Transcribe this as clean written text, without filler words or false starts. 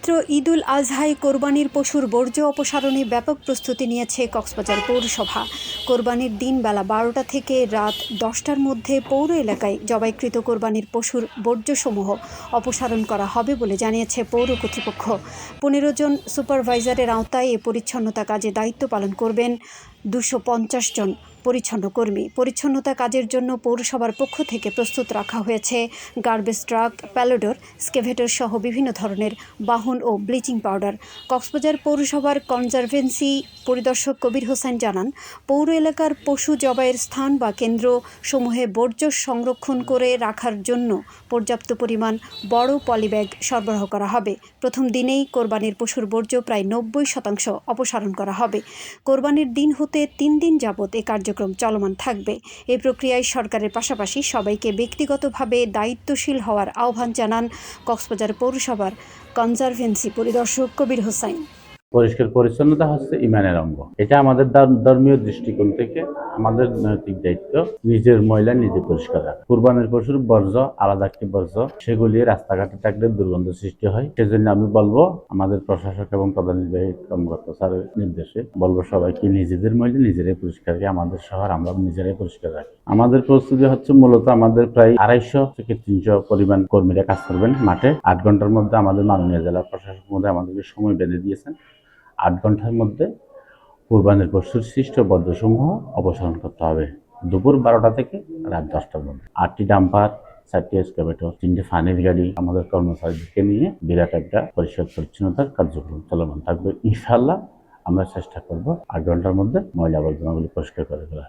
পবিত্র ঈদুল আজহায় কোরবানির পশুর বর্জ্য অপসারণে ব্যাপক প্রস্তুতি নিয়েছে কক্সবাজার পৌরসভা। কোরবানির দিন বেলা 12টা থেকে রাত 10টার মধ্যে পৌর এলাকায় জবাইকৃত কোরবানির পশুর বর্জ্যসমূহ অপসারণ করা হবে বলে জানিয়েছে পৌর কর্তৃপক্ষ। 15 জন সুপারভাইজারের আওতায় এ পরিচ্ছন্নতা কাজে দায়িত্ব পালন করবেন 250 জন পরিচ্ছন্ন কর্মী। পরিচ্ছন্নতা কাজের জন্য পৌরসভার পক্ষ থেকে প্রস্তুত রাখা হয়েছে গার্বেজ ট্রাক, প্যালোডর, স্কেভেটর সহ বিভিন্ন ধরনের বাহন ও ব্লিচিং পাউডার। কক্সবাজার পৌরসভার কনজারভেন্সি পরিদর্শক কবির হোসেন জানান, পৌর এলাকার পশু জবাইয়ের স্থান বা কেন্দ্র সমূহে বর্জ্য সংরক্ষণ করে রাখার জন্য পর্যাপ্ত পরিমাণ বড় পলিব্যাগ সরবরাহ করা হবে। প্রথম দিনেই কোরবানির পশুর বর্জ্য প্রায় 90% অপসারণ করা হবে। কোরবানির দিন হতে 3 দিন যাবৎ এ কার্যক্রম চলমান থাকবে। এই প্রক্রিয়ায় সরকারের পাশাপাশি সবাইকে ব্যক্তিগতভাবে দায়িত্বশীল হওয়ার আহ্বান জানান কক্সবাজার পৌরসভার কনজারভেন্সি পরিদর্শক কবির হোসেন। পরিষ্কার পরিচ্ছন্নতা হচ্ছে ইমানের অঙ্গ। এটা আমাদের ধর্মীয় দৃষ্টিকোণ থেকে আমাদের নৈতিক দায়িত্ব নিজের ময়লা নিজে পরিষ্কার রাখা। কুরবানির পশুর বর্জ্য আলাদা একটি বর্জ্য, সেগুলি রাস্তাঘাটে থাকলে দুর্গন্ধ সৃষ্টি হয়। সেজন্য আমি বলবো আমাদের প্রশাসক এবং প্রধান নির্বাহী কর্মকর্তা স্যারের নির্দেশে বলবো সবাইকে নিজেদের ময়লা নিজেরাই পরিষ্কার রাখি। আমাদের শহর আমরা নিজেরাই পরিষ্কার রাখি। আমাদের প্রস্তুতি হচ্ছে মূলত আমাদের প্রায় 250 থেকে 300 পরিমাণ কর্মীরা কাজ করবেন মাঠে। 8 ঘন্টার মধ্যে আমাদের মাননীয় জেলা প্রশাসক মধ্যে আমাদেরকে সময় বেঁধে দিয়েছেন। 8 ঘন্টার মধ্যে কুরবানির পশুর সৃষ্ট বর্জ্যসমূহ অপসারণ করতে হবে। দুপুর 12টা থেকে রাত 10টার মধ্যে 8টি ডাম্পার, 4টি এক্সকাভেটর, 3টে ফানির গাড়ি আমাদের কর্মচারীদেরকে নিয়ে বিরাট একটা পরিষ্কার পরিচ্ছন্নতার কার্যক্রম চলমান থাকবে। ইনশাআল্লাহ আমরা চেষ্টা করব 8 ঘন্টার মধ্যে ময়লা আবর্জনাগুলি পরিষ্কার করে ফেলা।